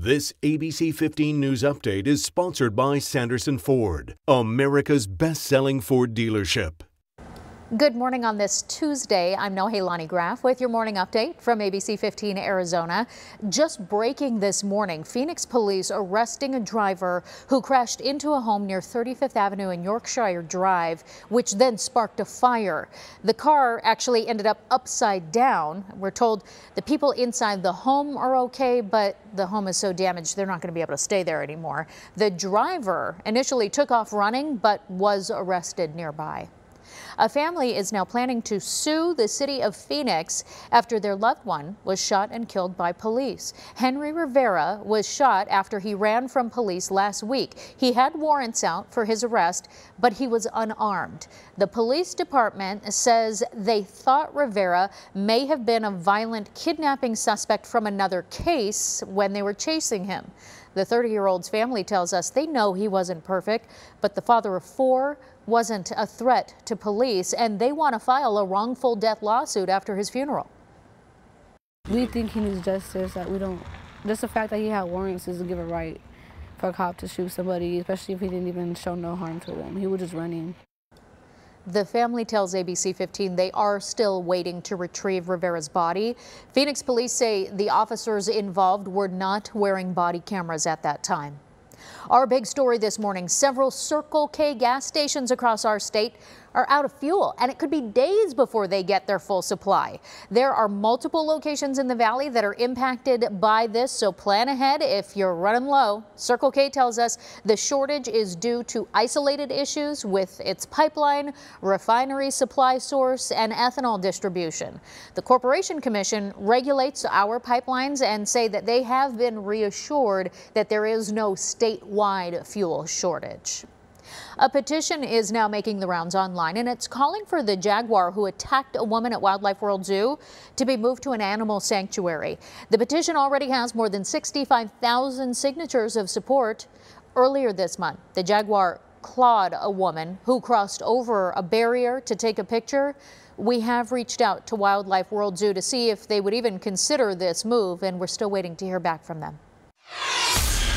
This ABC 15 News Update is sponsored by Sanderson Ford, America's best-selling Ford dealership. Good morning on this Tuesday. I'm Nohelani Graff with your morning update from ABC15 Arizona. Just breaking this morning, Phoenix police arresting a driver who crashed into a home near 35th Avenue and Yorkshire Drive, which then sparked a fire. The car actually ended up upside down. We're told the people inside the home are okay, but the home is so damaged they're not going to be able to stay there anymore. The driver initially took off running, but was arrested nearby. A family is now planning to sue the city of Phoenix after their loved one was shot and killed by police. Henry Rivera was shot after he ran from police last week. He had warrants out for his arrest, but he was unarmed. The police department says they thought Rivera may have been a violent kidnapping suspect from another case when they were chasing him. The 30-year-old's family tells us they know he wasn't perfect, but the father of four wasn't a threat to police, and they want to file a wrongful death lawsuit after his funeral. We think he needs justice. That we don't. Just the fact that he had warrants doesn't give a right for a cop to shoot somebody, especially if he didn't even show no harm to them. He was just running. The family tells ABC15 they are still waiting to retrieve Rivera's body. Phoenix police say the officers involved were not wearing body cameras at that time. Our big story this morning, several Circle K gas stations across our state are out of fuel, and it could be days before they get their full supply. There are multiple locations in the valley that are impacted by this, so plan ahead if you're running low. Circle K tells us the shortage is due to isolated issues with its pipeline, refinery supply source, and ethanol distribution. The Corporation Commission regulates our pipelines and say that they have been reassured that there is no statewide fuel shortage. A petition is now making the rounds online, and it's calling for the jaguar who attacked a woman at Wildlife World Zoo to be moved to an animal sanctuary. The petition already has more than 65,000 signatures of support. Earlier this month, the jaguar clawed a woman who crossed over a barrier to take a picture. We have reached out to Wildlife World Zoo to see if they would even consider this move, and we're still waiting to hear back from them.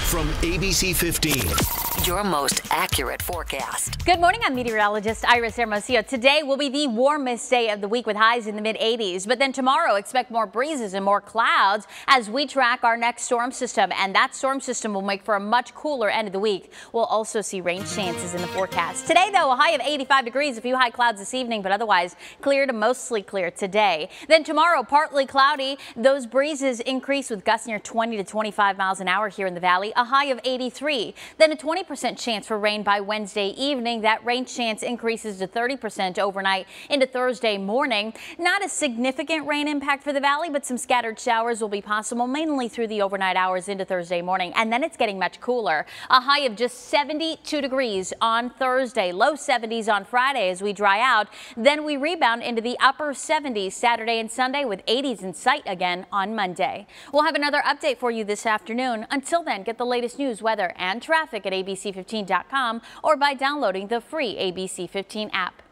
From ABC 15. Your most accurate forecast. Good morning, I'm meteorologist Iris Hermosillo. Today will be the warmest day of the week with highs in the mid-80s, but then tomorrow expect more breezes and more clouds as we track our next storm system, and that storm system will make for a much cooler end of the week. We'll also see rain chances in the forecast. Today, though, a high of 85 degrees, a few high clouds this evening, but otherwise clear to mostly clear today. Then tomorrow, partly cloudy. Those breezes increase with gusts near 20 to 25 miles an hour here in the valley, a high of 83. Then a 20% chance for rain by Wednesday evening. That rain chance increases to 30% overnight into Thursday morning. Not a significant rain impact for the valley, but some scattered showers will be possible mainly through the overnight hours into Thursday morning. And then it's getting much cooler. A high of just 72 degrees on Thursday, low 70s on Friday as we dry out. Then we rebound into the upper 70s Saturday and Sunday with 80s in sight again on Monday. We'll have another update for you this afternoon. Until then, get the latest news, weather, and traffic at ABC15.com or by downloading the free ABC 15 app.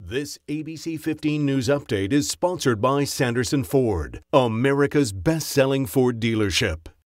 This ABC 15 News Update is sponsored by Sanderson Ford, America's best-selling Ford dealership.